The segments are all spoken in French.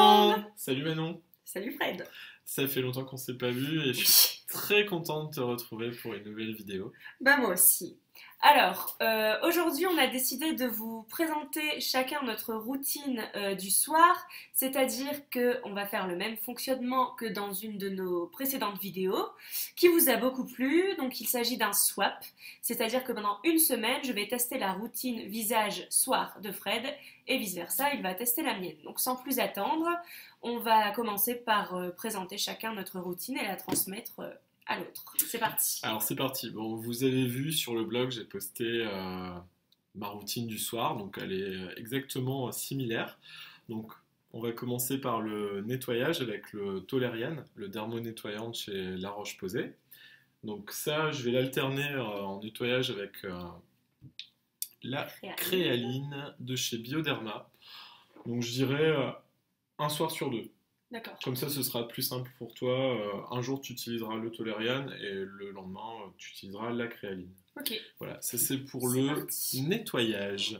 monde! Salut Manon! Salut Fred! Ça fait longtemps qu'on s'est pas vu et je suis très contente de te retrouver pour une nouvelle vidéo. Bah moi aussi. Alors, aujourd'hui on a décidé de vous présenter chacun notre routine du soir, c'est-à-dire qu'on va faire le même fonctionnement que dans une de nos précédentes vidéos, qui vous a beaucoup plu. Donc il s'agit d'un swap, c'est-à-dire que pendant une semaine, je vais tester la routine visage-soir de Fred, et vice-versa, il va tester la mienne. Donc sans plus attendre, on va commencer par présenter chacun notre routine et la transmettre à l'autre. C'est parti. Alors c'est parti. Bon, vous avez vu sur le blog, j'ai posté ma routine du soir, donc elle est exactement similaire. Donc on va commencer par le nettoyage avec le Toleriane, le dermo-nettoyant de chez La Roche-Posay. Donc ça, je vais l'alterner en nettoyage avec la Créaline de chez Bioderma. Donc je dirais un soir sur deux. D'accord. Comme ça, ce sera plus simple pour toi. Un jour, tu utiliseras le Toleriane et le lendemain, tu utiliseras la Créaline. Ok. Voilà, ça c'est pour le nettoyage.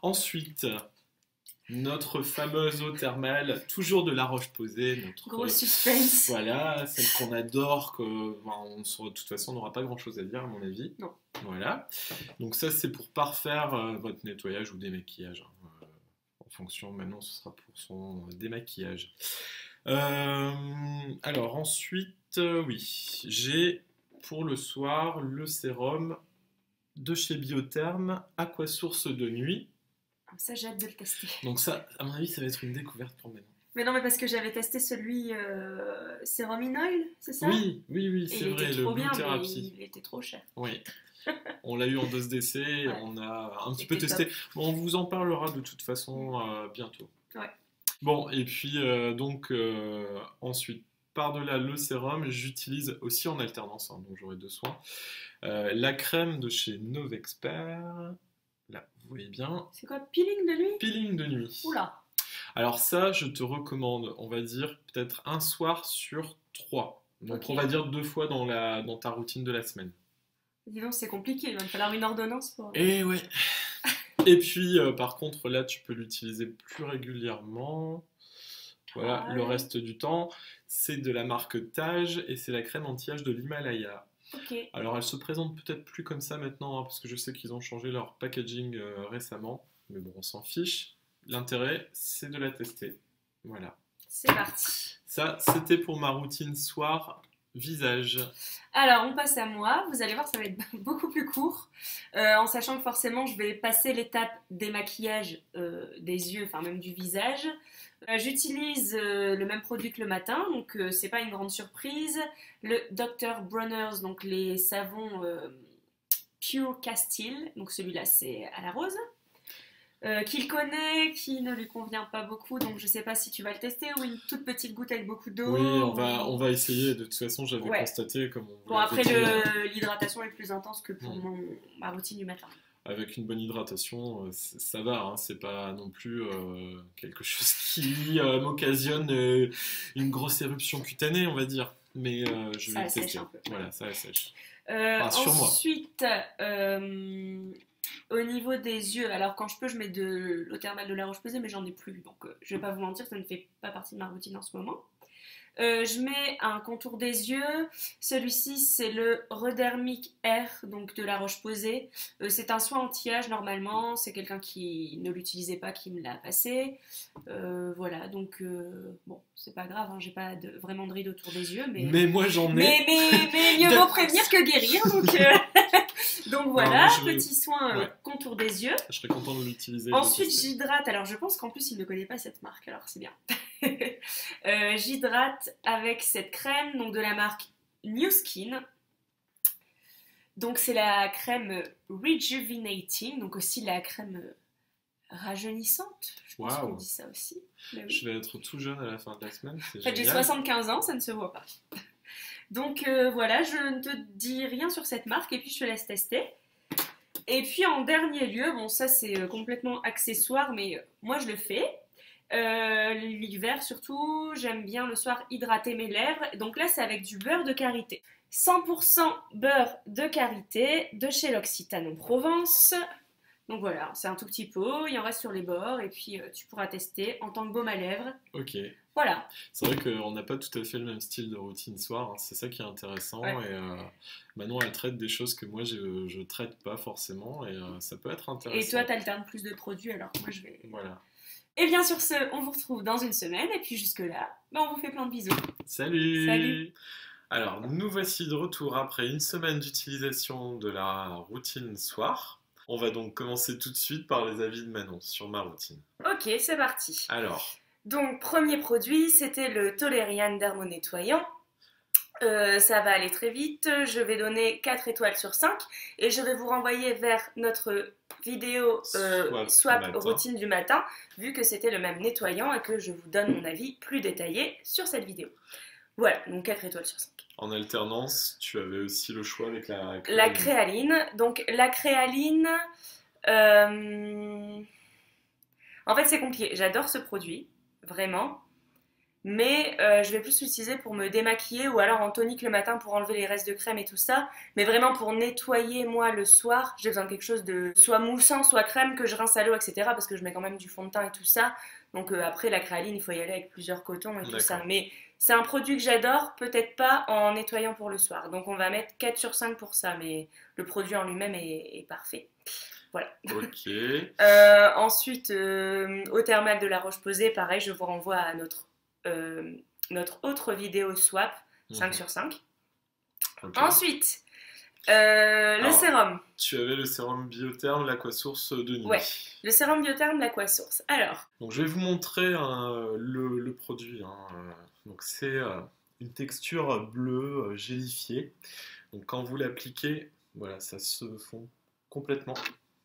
Ensuite, notre fameuse eau thermale, toujours de La Roche-Posay. Gros suspense. Voilà, celle qu'on adore, de toute façon, on n'aura pas grand-chose à dire à mon avis. Non. Voilà. Donc ça, c'est pour parfaire votre nettoyage ou démaquillage. En fonction, maintenant, ce sera pour son démaquillage. Alors ensuite, oui, j'ai pour le soir le sérum de chez Biotherm, Aquasource de nuit. Ça, j'ai hâte de le tester. Donc ça, à mon avis, ça va être une découverte pour maintenant. Mais non, mais parce que j'avais testé celui sérum in oil, c'est ça? Oui, c'est vrai, le Blue bien, Therapy. Mais il était trop cher. Oui. On l'a eu en dose d'essai, Ouais. on a un petit peu testé. Bon, on vous en parlera de toute façon bientôt. Ouais. Bon, et puis ensuite, par-delà le sérum, j'utilise aussi en alternance, hein, donc j'aurai deux soins, la crème de chez Novexpert. Là, vous voyez bien. C'est quoi, peeling de nuit? Peeling de nuit. Oula. Alors ça, je te recommande, on va dire peut-être un soir sur 3. Donc Ok. on va dire 2 fois dans ta routine de la semaine. Dis donc, c'est compliqué, il va me falloir une ordonnance pour... Et ouais. Et puis par contre là, tu peux l'utiliser plus régulièrement. Voilà, le reste du temps, c'est de la marque Tage et c'est la crème anti-âge de l'Himalaya. Ok. Alors elle se présente peut-être plus comme ça maintenant, hein, parce que je sais qu'ils ont changé leur packaging récemment. Mais bon, on s'en fiche. L'intérêt, c'est de la tester. Voilà. C'est parti. Ça, c'était pour ma routine soir visage. Alors, on passe à moi. Vous allez voir, ça va être beaucoup plus court. En sachant que forcément, je vais passer l'étape des maquillages des yeux, enfin même du visage. J'utilise le même produit que le matin, donc c'est pas une grande surprise. Le Dr. Bronner's, donc les savons Pure Castile, donc celui-là c'est à la rose. Qu'il connaît, qui ne lui convient pas beaucoup, donc je sais pas si tu vas le tester, ou une toute petite goutte avec beaucoup d'eau. Oui, on va essayer. De toute façon, j'avais constaté comme on Bon, après, l'hydratation est plus intense que pour ma routine du matin. Avec une bonne hydratation, ça va, hein, c'est pas non plus quelque chose qui m'occasionne une grosse éruption cutanée, on va dire. Mais je vais le tester. Un peu. Voilà, ça assèche. Sur ensuite, au niveau des yeux, alors quand je peux, je mets de l'eau thermale de La Roche-Posay, mais j'en ai plus, donc je vais pas vous mentir, ça ne fait pas partie de ma routine en ce moment. Je mets un contour des yeux. Celui-ci, c'est le Redermic Air, donc de La Roche-Posay. C'est un soin anti-âge normalement. C'est quelqu'un qui ne l'utilisait pas qui me l'a passé. Voilà, donc bon, c'est pas grave, hein, j'ai pas vraiment de rides autour des yeux. Mais moi j'en ai. Mais mieux vaut prévenir que guérir, donc voilà, petit soin contour des yeux. Je serais content de l'utiliser. Ensuite, j'hydrate. Alors, je pense qu'en plus, il ne connaît pas cette marque, alors c'est bien. J'hydrate avec cette crème donc de la marque New Skin. Donc, c'est la crème Rejuvenating, donc aussi la crème rajeunissante. Je pense qu'on dit ça aussi. Oui. Je vais être tout jeune à la fin de la semaine. En fait, j'ai 75 ans, ça ne se voit pas. Donc voilà, je ne te dis rien sur cette marque et puis je te laisse tester. Et puis en dernier lieu, bon ça c'est complètement accessoire, mais moi je le fais. L'hiver surtout, j'aime bien le soir hydrater mes lèvres. Donc là c'est avec du beurre de karité. 100% beurre de karité de chez l'Occitane en Provence. Donc voilà, c'est un tout petit pot, il en reste sur les bords et puis tu pourras tester en tant que baume à lèvres. Ok. Voilà. C'est vrai qu'on n'a pas tout à fait le même style de routine soir, hein. C'est ça qui est intéressant. Ouais. Et Manon, elle traite des choses que moi, je traite pas forcément. Et ça peut être Et toi, intéressant. t'alternes plus de produits, alors moi je vais. Voilà. Et bien sur ce, on vous retrouve dans une semaine et puis jusque-là, on vous fait plein de bisous. Salut! Salut! Alors, nous voici de retour après une semaine d'utilisation de la routine soir. On va donc commencer tout de suite par les avis de Manon sur ma routine. Ok, c'est parti. Alors, Donc, premier produit, c'était le Toleriane Dermonettoyant. Ça va aller très vite, je vais donner 4 étoiles sur 5 et je vais vous renvoyer vers notre vidéo swap matin. routine du matin, vu que c'était le même nettoyant et que je vous donne mon avis plus détaillé sur cette vidéo. Voilà, donc 4 étoiles sur 5. En alternance, tu avais aussi le choix avec la créaline. La créaline, donc la créaline, en fait c'est compliqué, j'adore ce produit, vraiment. Mais je vais plus l'utiliser pour me démaquiller ou alors en tonique le matin pour enlever les restes de crème et tout ça. Mais vraiment pour nettoyer moi le soir, j'ai besoin de quelque chose de soit moussant, soit crème que je rince à l'eau, etc. Parce que je mets quand même du fond de teint et tout ça. Donc après la créaline, il faut y aller avec plusieurs cotons et tout ça. Mais c'est un produit que j'adore, peut-être pas en nettoyant pour le soir. Donc on va mettre 4 sur 5 pour ça. Mais le produit en lui-même est parfait. Voilà. Ok. Ensuite, au thermal de la Roche-Posay, pareil, je vous renvoie à notre autre vidéo swap 5 sur 5. Okay. Ensuite, le sérum. Tu avais le sérum Biotherm l'Aquasource de nuit. Ouais, le sérum Biotherm l'Aquasource. Alors. Donc je vais vous montrer le produit. Donc c'est une texture bleue gélifiée. Donc quand vous l'appliquez, voilà, ça se fond complètement.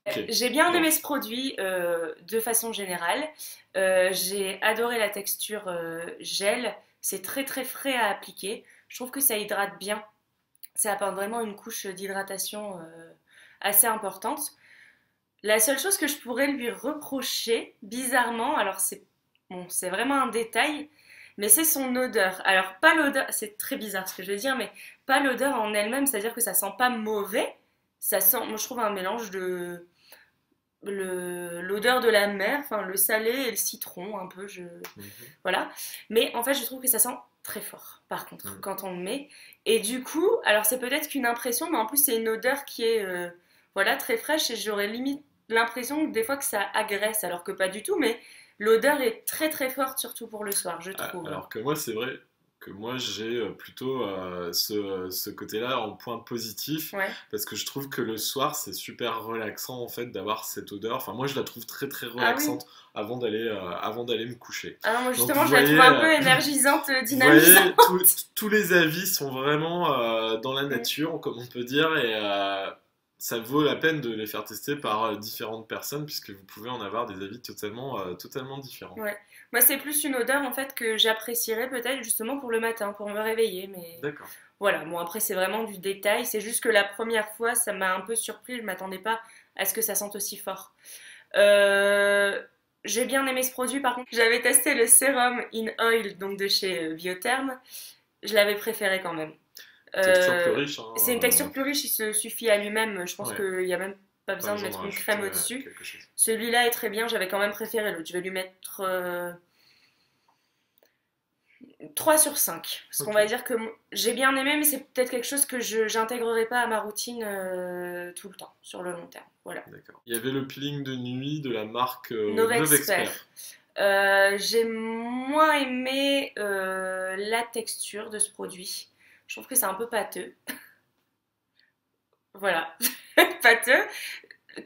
Okay. J'ai bien aimé ce produit de façon générale. J'ai adoré la texture gel. C'est très très frais à appliquer. Je trouve que ça hydrate bien. Ça apporte vraiment une couche d'hydratation assez importante. La seule chose que je pourrais lui reprocher, bizarrement, alors c'est vraiment un détail, mais c'est son odeur. Alors pas l'odeur, c'est très bizarre ce que je veux dire, mais pas l'odeur en elle-même, c'est-à-dire que ça sent pas mauvais. Ça sent, moi je trouve un mélange de l'odeur de la mer, enfin le salé et le citron un peu, voilà. Mais en fait je trouve que ça sent très fort par contre quand on le met. Et du coup, alors c'est peut-être qu'une impression, mais en plus c'est une odeur qui est voilà, très fraîche et j'aurais limite l'impression des fois que ça agresse, alors que pas du tout, mais l'odeur est très très forte surtout pour le soir, je trouve. Alors que moi c'est vrai que moi j'ai plutôt ce côté-là en point positif, parce que je trouve que le soir c'est super relaxant en fait d'avoir cette odeur. Enfin moi je la trouve très très relaxante avant d'aller me coucher. Ah non, moi justement donc, je la trouve un peu énergisante, dynamisante. Vous voyez, tous les avis sont vraiment dans la nature, comme on peut dire, et ça vaut la peine de les faire tester par différentes personnes, puisque vous pouvez en avoir des avis totalement différents. Ouais. Moi, c'est plus une odeur en fait que j'apprécierais peut-être justement pour le matin, pour me réveiller. Mais d'accord. Voilà, bon après c'est vraiment du détail. C'est juste que la première fois, ça m'a un peu surpris. Je m'attendais pas à ce que ça sente aussi fort. J'ai bien aimé ce produit. Par contre, j'avais testé le sérum in oil donc de chez Biotherm. Je l'avais préféré quand même. Texture plus riche. C'est une texture plus riche. Il se suffit à lui-même. Je pense qu'il y a même pas besoin de mettre une crème au-dessus. Celui-là est très bien, j'avais quand même préféré l'autre. Je vais lui mettre 3 sur 5. Parce qu'on va dire que j'ai bien aimé, mais c'est peut-être quelque chose que je n'intégrerai pas à ma routine tout le temps, sur le long terme. Voilà. D'accord. Il y avait le peeling de nuit de la marque Novexpert. J'ai moins aimé la texture de ce produit. Je trouve que c'est un peu pâteux. Voilà, pâteux.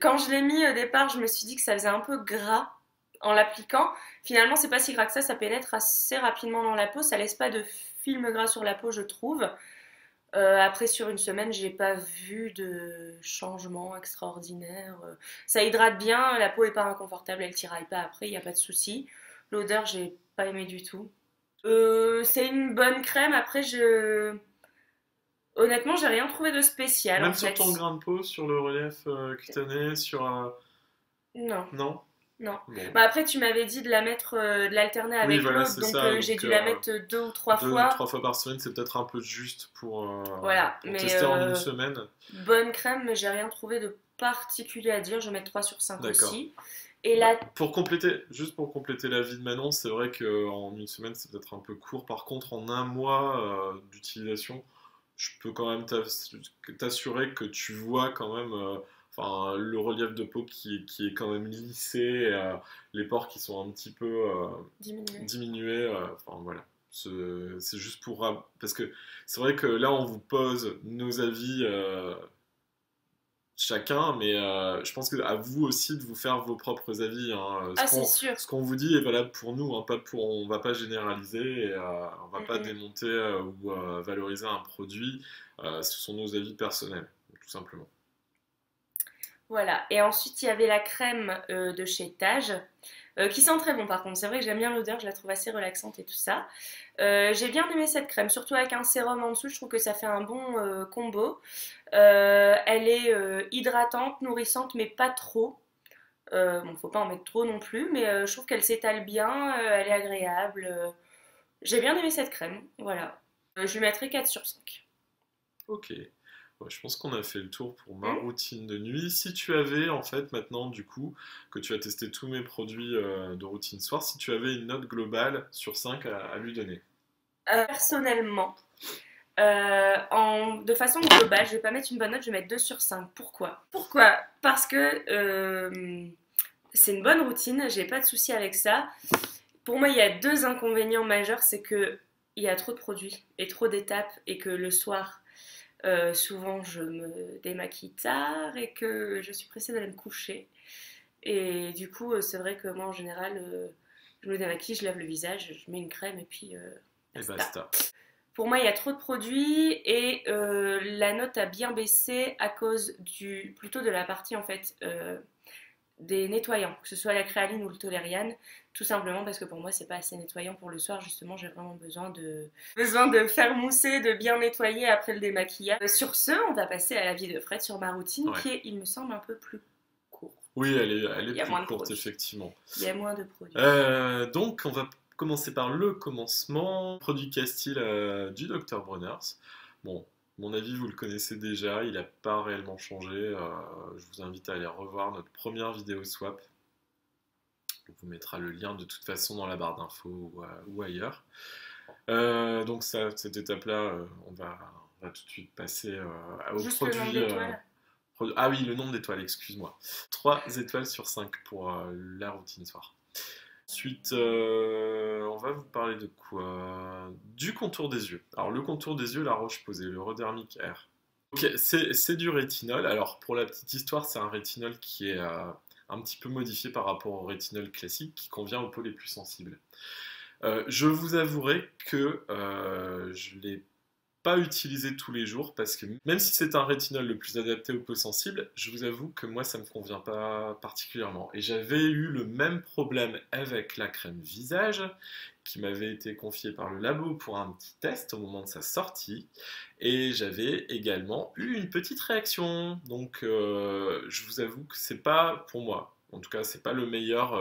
Quand je l'ai mis au départ, je me suis dit que ça faisait un peu gras en l'appliquant. Finalement, c'est pas si gras que ça pénètre assez rapidement dans la peau. Ça laisse pas de film gras sur la peau, je trouve. Après, sur une semaine, j'ai pas vu de changement extraordinaire. Ça hydrate bien, la peau est pas inconfortable, elle tiraille pas après, il n'y a pas de souci. L'odeur, j'ai pas aimé du tout. C'est une bonne crème. Après, honnêtement, j'ai rien trouvé de spécial. Même sur ton grain de peau, sur le relief cutané, sur... Non. Non. Non. Bon. Bah après, tu m'avais dit de la mettre, de l'alterner Oui, avec voilà, l'autre, c'est donc ça. j'ai Donc, dû la mettre 2 ou 3 deux ou fois. trois fois par semaine, c'est peut-être un peu juste Voilà, pour mais tester en une semaine. bonne crème, mais j'ai rien trouvé de particulier à dire. Je vais mettre 3 sur 5 D'accord. aussi. Et Bah, là, juste pour compléter l'avis de Manon, c'est vrai qu'en une semaine, c'est peut-être un peu court. Par contre, en un mois d'utilisation, je peux quand même t'assurer que tu vois quand même enfin, le relief de peau qui est quand même lissé, les pores qui sont un petit peu diminuer. diminués. Enfin, voilà. C'est juste pour... Parce que c'est vrai que là, on vous pose nos avis chacun, mais je pense que à vous aussi de vous faire vos propres avis, hein. Ah, c'est sûr. Ce qu'on vous dit est valable pour nous, hein, pas pour, on va pas généraliser, et, on va Mm, pas mm. démonter ou valoriser un produit. Ce sont nos avis personnels, tout simplement. Voilà. Et ensuite, il y avait la crème de chez Tage, qui sent très bon par contre. C'est vrai que j'aime bien l'odeur, je la trouve assez relaxante et tout ça. J'ai bien aimé cette crème, surtout avec un sérum en dessous, je trouve que ça fait un bon combo. Elle est hydratante, nourrissante, mais pas trop. Bon, faut pas en mettre trop non plus, mais je trouve qu'elle s'étale bien, elle est agréable. J'ai bien aimé cette crème, voilà. Je lui mettrai 4 sur 5. Ok. Ouais, je pense qu'on a fait le tour pour ma Hmm. routine de nuit. Si tu avais, en fait, maintenant, du coup, que tu as testé tous mes produits de routine soir, si tu avais une note globale sur 5 à lui donner. Personnellement, de façon globale, je vais pas mettre une bonne note, je vais mettre 2 sur 5. Pourquoi? Pourquoi? Parce que c'est une bonne routine, j'ai pas de souci avec ça. Pour moi, il y a 2 inconvénients majeurs, c'est que il y a trop de produits et trop d'étapes et que le soir, souvent je me démaquille tard et que je suis pressée d'aller me coucher. Et du coup, c'est vrai que moi en général, je me démaquille, je lave le visage, je mets une crème et puis Et basta. basta. Pour moi, il y a trop de produits et la note a bien baissé à cause plutôt de la partie en fait des nettoyants, que ce soit la créaline ou le tolériane, tout simplement parce que pour moi c'est pas assez nettoyant pour le soir. Justement, j'ai vraiment besoin de faire mousser, de bien nettoyer après le démaquillage. Sur ce, on va passer à la vie de Fred sur ma routine Ouais. qui est, il me semble, un peu plus courte. Oui, elle est Il y a plus moins de courte, produits. effectivement. Il y a moins de produits. Donc, on va commencer par le commencement. Produit Castile du Dr Bronner's. Bon, mon avis, vous le connaissez déjà, il n'a pas réellement changé. Je vous invite à aller revoir notre première vidéo swap. On vous mettra le lien de toute façon dans la barre d'infos ou ailleurs. Donc, cette étape-là, on va tout de suite passer au Juste le nombre produit. d'étoiles. Ah oui, le nombre d'étoiles, excuse-moi. 3 étoiles sur 5 pour la routine soir. Ensuite, on va vous parler de quoi? Du contour des yeux. Alors, le contour des yeux, la Roche-Posay, le Rhodermic Air. Ok, c'est du rétinol. Alors, pour la petite histoire, c'est un rétinol qui est un petit peu modifié par rapport au rétinol classique qui convient aux peaux les plus sensibles. Je vous avouerai que je l'ai pas utilisé tous les jours parce que même si c'est un rétinol le plus adapté aux peaux sensibles, je vous avoue que moi ça me convient pas particulièrement. Et j'avais eu le même problème avec la crème visage qui m'avait été confiée par le labo pour un petit test au moment de sa sortie. Et j'avais également eu une petite réaction. Donc je vous avoue que c'est pas pour moi. En tout cas, c'est pas le meilleur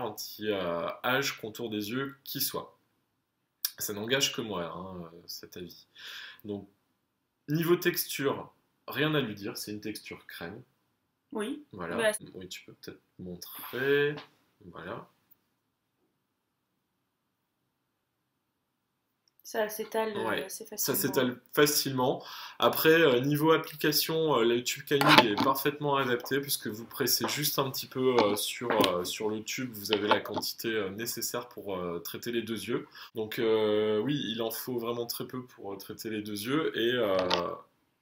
anti-âge contour des yeux qui soit. Ça n'engage que moi, hein, cet avis. Donc, niveau texture, rien à lui dire, c'est une texture crème. Oui. Voilà. Bah, Oui, tu peux peut-être montrer. Voilà. ça s'étale Ouais, assez ça facilement. s'étale facilement. Après, niveau application, le tube canule est parfaitement adapté puisque vous pressez juste un petit peu sur le tube, vous avez la quantité nécessaire pour traiter les deux yeux. Donc oui, il en faut vraiment très peu pour traiter les deux yeux et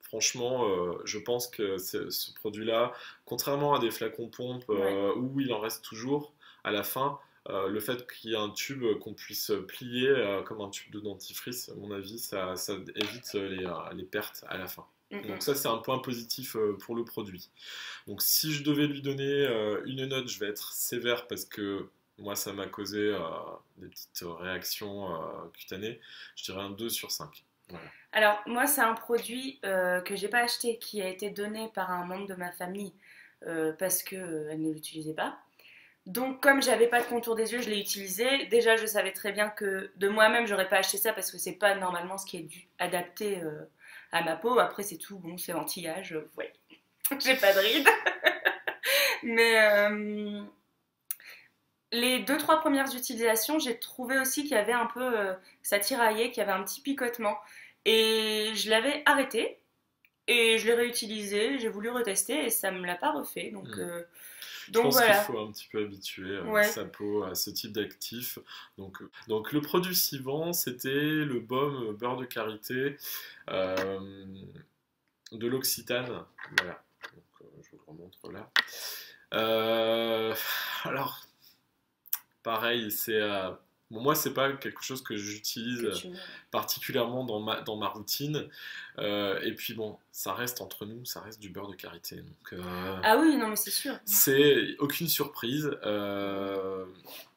franchement, je pense que ce produit-là, contrairement à des flacons pompe Ouais. où il en reste toujours à la fin, le fait qu'il y ait un tube qu'on puisse plier comme un tube de dentifrice, à mon avis, ça évite les pertes à la fin. Mm, Donc mm. ça, c'est un point positif pour le produit. Donc si je devais lui donner une note, je vais être sévère parce que moi, ça m'a causé des petites réactions cutanées. Je dirais un 2 sur 5. Voilà. Alors, moi, c'est un produit que j'ai pas acheté, qui a été donné par un membre de ma famille parce qu'elle ne l'utilisait pas. Donc, comme j'avais pas de contour des yeux, je l'ai utilisé. Déjà, je savais très bien que de moi-même, j'aurais pas acheté ça parce que c'est pas normalement ce qui est adapté à ma peau. Après, c'est tout, bon, c'est anti-âge, ouais. J'ai pas de rides. Mais les deux, trois premières utilisations, j'ai trouvé aussi qu'il y avait un peu, que ça tiraillait, qu'il y avait un petit picotement. Et je l'avais arrêté et je l'ai réutilisé, j'ai voulu retester et ça me l'a pas refait. Donc, Mm. Je donc pense qu'il voilà. faut un petit peu habituer Ouais. sa peau à ce type d'actif. Donc le produit suivant, c'était le baume beurre de karité euh, de l'Occitane. Voilà, donc, je vous le remontre là. Euh, alors, pareil, bon, moi, c'est pas quelque chose que j'utilise Que tu... particulièrement dans ma routine. Et puis bon, ça reste entre nous, ça reste du beurre de karité. Donc, Ah oui, non, mais c'est sûr. c'est aucune surprise.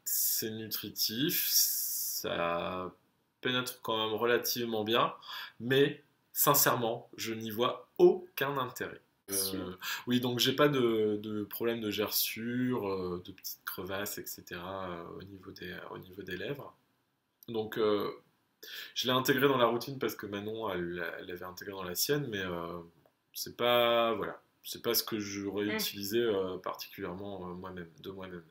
C'est nutritif, ça pénètre quand même relativement bien, mais sincèrement, je n'y vois aucun intérêt. Sûr. Oui, donc j'ai pas de problème de gerçure, de petites crevasses, etc. Au niveau des lèvres. Donc je l'ai intégré dans la routine parce que Manon elle l'avait intégré dans la sienne, mais c'est pas voilà, c'est pas ce que j'aurais Mm. utilisé particulièrement moi-même, de moi-même.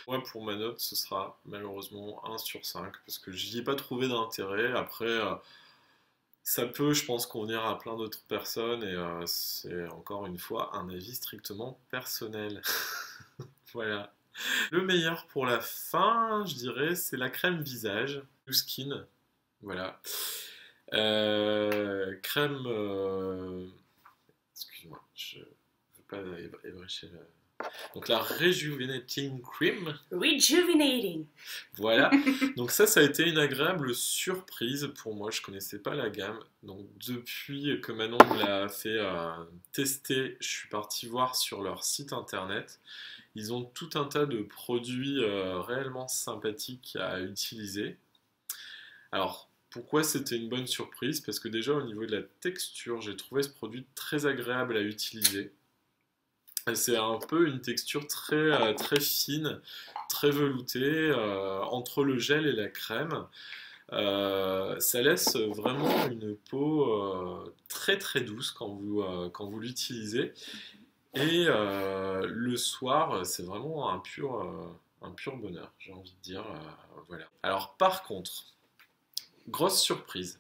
Moi, pour ma note, ce sera malheureusement 1/5 parce que j'y ai pas trouvé d'intérêt. Après, ça peut, je pense, convenir à plein d'autres personnes et c'est encore une fois un avis strictement personnel. Voilà. Le meilleur pour la fin, je dirais, c'est la crème visage, New Skin. Voilà. Crème. Excuse-moi, je ne veux pas ébrécher. Donc la Rejuvenating Cream. Rejuvenating. Voilà. Donc ça a été une agréable surprise pour moi. Je connaissais pas la gamme. Donc depuis que Manon me l'a fait tester, je suis parti voir sur leur site internet. Ils ont tout un tas de produits réellement sympathiques à utiliser. Alors, pourquoi c'était une bonne surprise? Parce que déjà au niveau de la texture, j'ai trouvé ce produit très agréable à utiliser. C'est un peu une texture très fine, très veloutée, entre le gel et la crème. Ça laisse vraiment une peau très douce quand vous l'utilisez. Et le soir, c'est vraiment un pur bonheur, j'ai envie de dire. Voilà. Alors par contre, grosse surprise.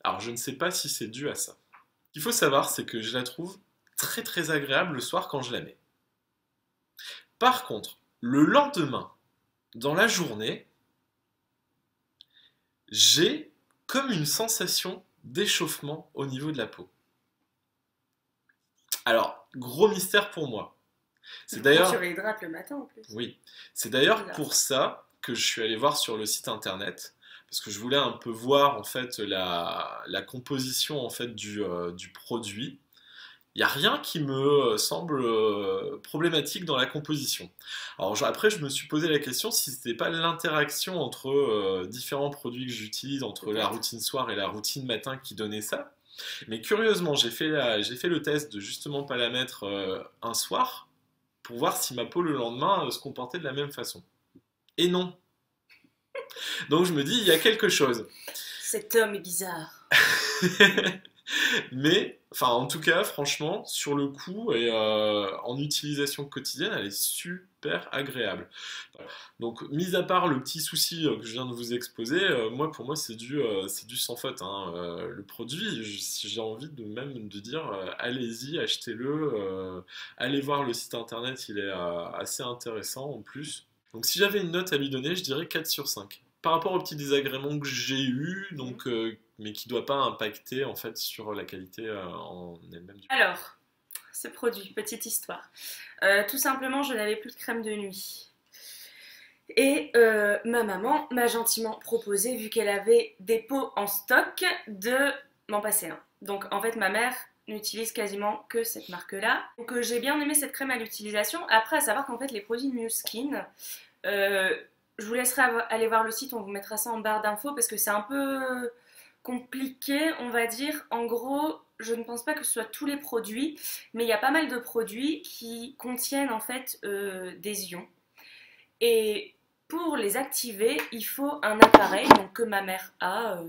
Alors je ne sais pas si c'est dû à ça. Ce qu'il faut savoir, c'est que je la trouve très agréable le soir quand je la mets. Par contre, le lendemain, dans la journée, j'ai comme une sensation d'échauffement au niveau de la peau. Alors, gros mystère pour moi. C'est Pourtant, tu d'ailleurs, réhydrates le matin en plus. oui, c'est d'ailleurs Bizarre. pour ça que je suis allé voir sur le site internet, parce que je voulais un peu voir en fait la composition en fait du produit. Il n'y a rien qui me semble problématique dans la composition. Alors après, je me suis posé la question si c'était pas l'interaction entre différents produits que j'utilise, entre la Peut-être. routine soir et la routine matin qui donnait ça. Mais curieusement, j'ai fait le test de justement pas la mettre un soir pour voir si ma peau le lendemain se comportait de la même façon. Et non. Donc je me dis, il y a quelque chose. Cet homme est bizarre. Mais, enfin, en tout cas, franchement, sur le coup et en utilisation quotidienne, elle est super agréable. Voilà. Donc, mis à part le petit souci que je viens de vous exposer, moi, pour moi, c'est du sans faute, hein. Le produit, j'ai envie de même de dire, allez-y, achetez-le, allez voir le site internet, il est assez intéressant en plus. Donc, si j'avais une note à lui donner, je dirais 4/5 par rapport aux petits désagréments que j'ai eus, donc, mais qui ne doit pas impacter en fait sur la qualité en elle-même du produit. Alors, ce produit, petite histoire. Tout simplement, je n'avais plus de crème de nuit. Et ma maman m'a gentiment proposé, vu qu'elle avait des pots en stock, de m'en passer un. Donc en fait, ma mère n'utilise quasiment que cette marque-là. Donc j'ai bien aimé cette crème à l'utilisation. Après, à savoir qu'en fait, les produits New Skin, euh, je vous laisserai aller voir le site, on vous mettra ça en barre d'infos parce que c'est un peu compliqué, on va dire. En gros, je ne pense pas que ce soit tous les produits, mais il y a pas mal de produits qui contiennent en fait des ions. Et pour les activer, il faut un appareil donc, que ma mère a,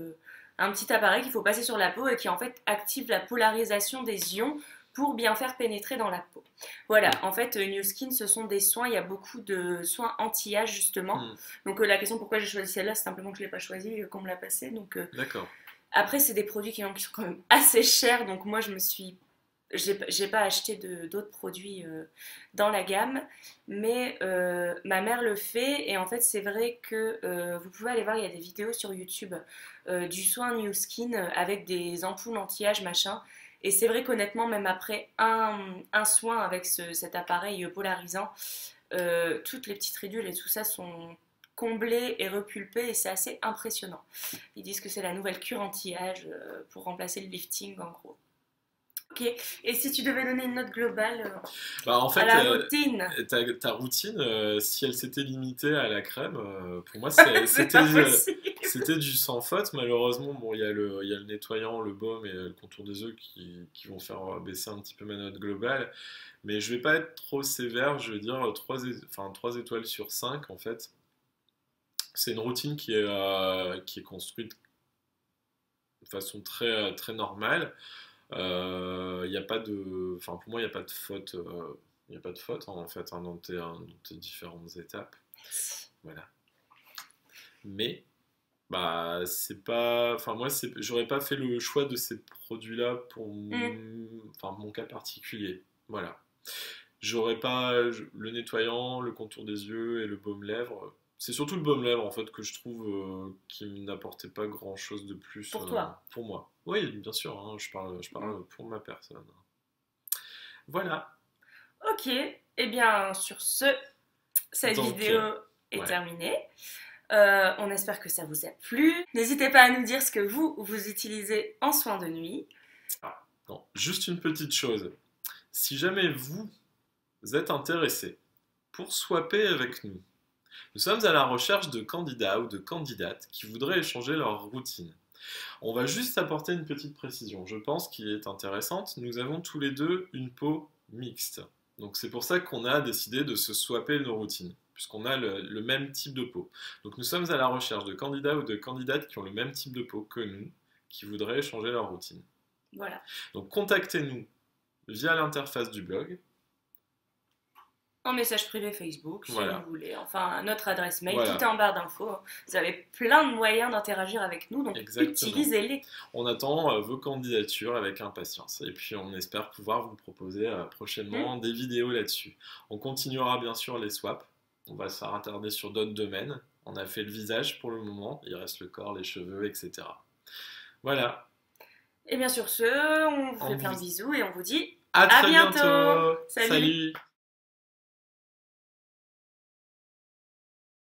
un petit appareil qu'il faut passer sur la peau et qui en fait active la polarisation des ions pour bien faire pénétrer dans la peau. Voilà, en fait, New Skin, ce sont des soins, il y a beaucoup de soins anti-âge justement. Donc la question pourquoi j'ai choisi celle-là, c'est simplement que je ne l'ai pas choisie, qu'on me l'a passée. Donc, D'accord. après, c'est des produits qui sont quand même assez chers, donc moi je me suis j'ai pas acheté d'autres produits dans la gamme, mais ma mère le fait et en fait c'est vrai que vous pouvez aller voir, il y a des vidéos sur YouTube du soin New Skin avec des ampoules anti-âge machin. Et c'est vrai qu'honnêtement, même après un soin avec cet appareil polarisant, toutes les petites ridules et tout ça sont comblées et repulpées et c'est assez impressionnant. Ils disent que c'est la nouvelle cure anti-âge pour remplacer le lifting en gros. Ok, et si tu devais donner une note globale En fait, à la routine ta routine, si elle s'était limitée à la crème, pour moi, c'est pas possible. c'était du sans faute. Malheureusement, bon, il y a le nettoyant, le baume et le contour des œufs qui vont faire baisser un petit peu ma note globale. Mais je vais pas être trop sévère, je vais dire 3 étoiles sur 5 en fait. C'est une routine qui est construite de façon très normale. Il y a pas de, enfin pour moi il n'y a pas de faute, il y a pas de faute hein, en fait hein, dans tes différentes étapes. Voilà. Mais bah c'est pas, enfin moi j'aurais pas fait le choix de ces produits-là pour mon cas particulier. Voilà. J'aurais pas le nettoyant, le contour des yeux et le baume lèvres. C'est surtout le baume lèvres en fait que je trouve qui n'apportait pas grand chose de plus Pour toi. pour moi. Oui, bien sûr, hein, je parle pour ma personne. Voilà. Ok, et bien sur ce, cette Donc, vidéo est ouais. terminée. On espère que ça vous a plu. N'hésitez pas à nous dire ce que vous utilisez en soins de nuit. Ah, non, juste une petite chose. Si jamais vous êtes intéressé pour swapper avec nous, nous sommes à la recherche de candidats ou de candidates qui voudraient échanger leur routine. On va juste apporter une petite précision, je pense, qui est intéressante. Nous avons tous les deux une peau mixte. Donc c'est pour ça qu'on a décidé de se swapper nos routines, puisqu'on a le même type de peau. Donc nous sommes à la recherche de candidats ou de candidates qui ont le même type de peau que nous, qui voudraient échanger leur routine. Voilà. Donc contactez-nous via l'interface du blog. En message privé Facebook, si Voilà. vous voulez. Enfin, notre adresse mail, Voilà. tout est en barre d'infos. Vous avez plein de moyens d'interagir avec nous, donc utilisez-les. On attend vos candidatures avec impatience. Et puis on espère pouvoir vous proposer prochainement des vidéos là-dessus. On continuera bien sûr les swaps. On va se attarder sur d'autres domaines. On a fait le visage pour le moment. Il reste le corps, les cheveux, etc. Voilà. Et bien sur ce, on vous fait plein de bisous et on vous dit à très bientôt. bientôt. Salut.